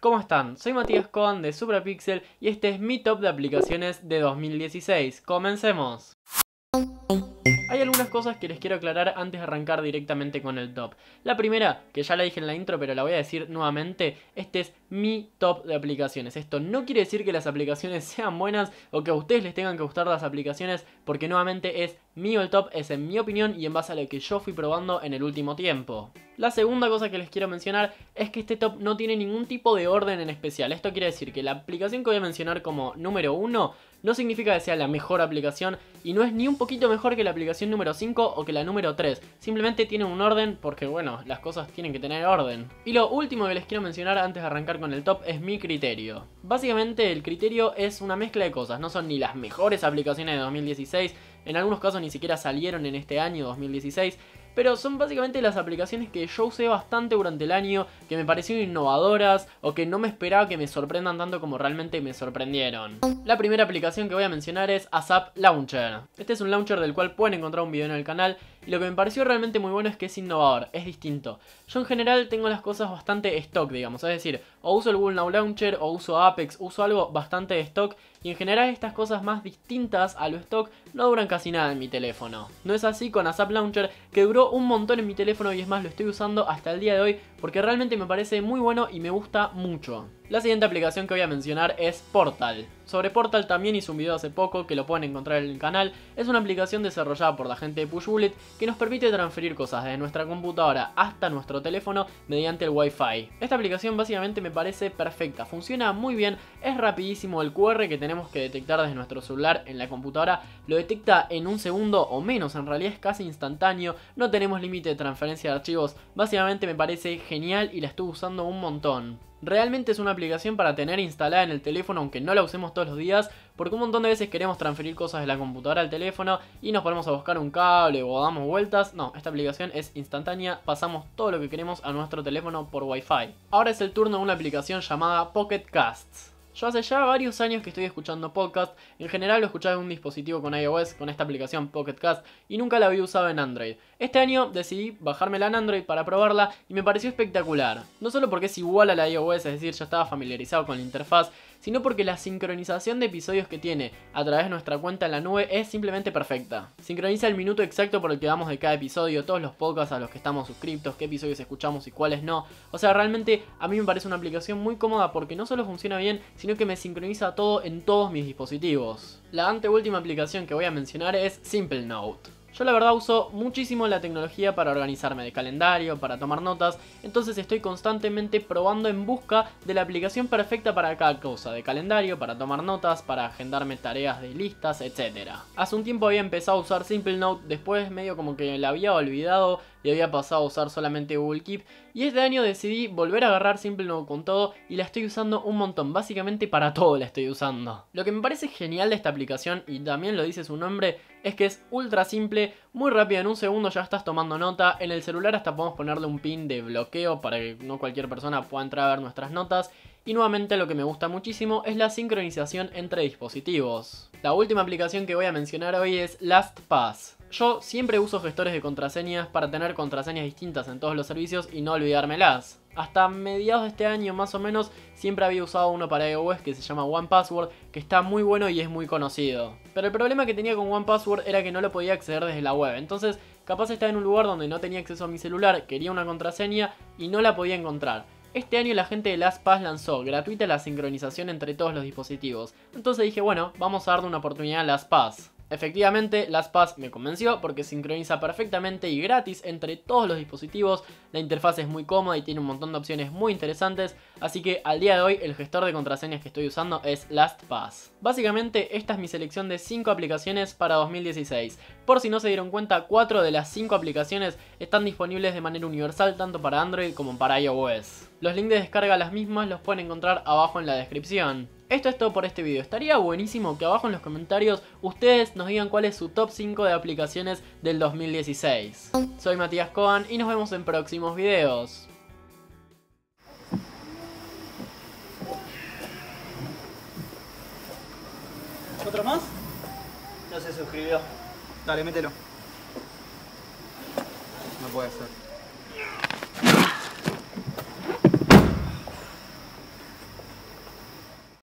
¿Cómo están? Soy Matías Coan de Suprapixel y este es mi top de aplicaciones de 2016. ¡Comencemos! Hay algunas cosas que les quiero aclarar antes de arrancar directamente con el top. La primera, que ya la dije en la intro pero la voy a decir nuevamente, este es mi top de aplicaciones. Esto no quiere decir que las aplicaciones sean buenas o que a ustedes les tengan que gustar las aplicaciones, porque nuevamente es mío el top, es en mi opinión y en base a lo que yo fui probando en el último tiempo. La segunda cosa que les quiero mencionar es que este top no tiene ningún tipo de orden en especial. Esto quiere decir que la aplicación que voy a mencionar como número 1 no significa que sea la mejor aplicación y no es ni un poquito mejor que la aplicación número 5 o que la número 3. Simplemente tiene un orden porque, bueno, las cosas tienen que tener orden. Y lo último que les quiero mencionar antes de arrancar con el top es mi criterio. Básicamente el criterio es una mezcla de cosas. No son ni las mejores aplicaciones de 2016, en algunos casos ni siquiera salieron en este año 2016, pero son básicamente las aplicaciones que yo usé bastante durante el año, que me parecieron innovadoras o que no me esperaba que me sorprendan tanto como realmente me sorprendieron. La primera aplicación que voy a mencionar es ASAP Launcher. Este es un launcher del cual pueden encontrar un video en el canal y lo que me pareció realmente muy bueno es que es innovador, es distinto. Yo en general tengo las cosas bastante stock, digamos, es decir, o uso el Google Now Launcher o uso Apex, uso algo bastante de stock y en general estas cosas más distintas a lo stock no duran casi nada en mi teléfono. No es así con ASAP Launcher, que duró un montón en mi teléfono y es más, lo estoy usando hasta el día de hoy porque realmente me parece muy bueno y me gusta mucho. La siguiente aplicación que voy a mencionar es Portal. Sobre Portal también hice un video hace poco que lo pueden encontrar en el canal. Es una aplicación desarrollada por la gente de Pushbullet que nos permite transferir cosas desde nuestra computadora hasta nuestro teléfono mediante el Wi-Fi. Esta aplicación básicamente me parece perfecta, funciona muy bien, es rapidísimo. El QR que tenemos que detectar desde nuestro celular en la computadora lo detecta en un segundo o menos, en realidad es casi instantáneo, no tenemos límite de transferencia de archivos. Básicamente me parece genial y la estuve usando un montón. Realmente es una aplicación para tener instalada en el teléfono aunque no la usemos todos los días, porque un montón de veces queremos transferir cosas de la computadora al teléfono y nos ponemos a buscar un cable o damos vueltas. No, esta aplicación es instantánea, pasamos todo lo que queremos a nuestro teléfono por Wi-Fi. Ahora es el turno de una aplicación llamada Pocket Casts. Yo hace ya varios años que estoy escuchando podcast, en general lo escuchaba en un dispositivo con iOS, con esta aplicación Pocket Cast, y nunca la había usado en Android. Este año decidí bajármela en Android para probarla y me pareció espectacular. No solo porque es igual a la iOS, es decir, ya estaba familiarizado con la interfaz, sino porque la sincronización de episodios que tiene a través de nuestra cuenta en la nube es simplemente perfecta. Sincroniza el minuto exacto por el que damos de cada episodio, todos los podcasts a los que estamos suscriptos, qué episodios escuchamos y cuáles no. O sea, realmente a mí me parece una aplicación muy cómoda porque no solo funciona bien, sino que me sincroniza todo en todos mis dispositivos. La anteúltima aplicación que voy a mencionar es Simple Note. Yo la verdad uso muchísimo la tecnología para organizarme de calendario, para tomar notas, entonces estoy constantemente probando en busca de la aplicación perfecta para cada cosa, de calendario, para tomar notas, para agendarme tareas de listas, etc. Hace un tiempo había empezado a usar Simple Note, después medio como que la había olvidado y había pasado a usar solamente Google Keep, y este año decidí volver a agarrar Simple Note con todo y la estoy usando un montón, básicamente para todo la estoy usando. Lo que me parece genial de esta aplicación, y también lo dice su nombre, es que es ultra simple, muy rápida, en un segundo ya estás tomando nota. En el celular hasta podemos ponerle un pin de bloqueo para que no cualquier persona pueda entrar a ver nuestras notas. Y nuevamente lo que me gusta muchísimo es la sincronización entre dispositivos. La última aplicación que voy a mencionar hoy es LastPass. Yo siempre uso gestores de contraseñas para tener contraseñas distintas en todos los servicios y no olvidármelas. Hasta mediados de este año más o menos siempre había usado uno para iOS que se llama OnePassword, que está muy bueno y es muy conocido. Pero el problema que tenía con OnePassword era que no lo podía acceder desde la web, entonces capaz estaba en un lugar donde no tenía acceso a mi celular, quería una contraseña y no la podía encontrar. Este año la gente de LastPass lanzó gratuita la sincronización entre todos los dispositivos, entonces dije bueno, vamos a darle una oportunidad a LastPass. Efectivamente, LastPass me convenció porque sincroniza perfectamente y gratis entre todos los dispositivos, la interfaz es muy cómoda y tiene un montón de opciones muy interesantes, así que al día de hoy el gestor de contraseñas que estoy usando es LastPass. Básicamente esta es mi selección de 5 aplicaciones para 2016. Por si no se dieron cuenta, 4 de las 5 aplicaciones están disponibles de manera universal tanto para Android como para iOS. Los links de descarga a las mismas los pueden encontrar abajo en la descripción. Esto es todo por este video. Estaría buenísimo que abajo en los comentarios ustedes nos digan cuál es su top 5 de aplicaciones del 2016. Soy Matías Coan y nos vemos en próximos videos. ¿Otro más? No se suscribió. Dale, mételo. No puede ser.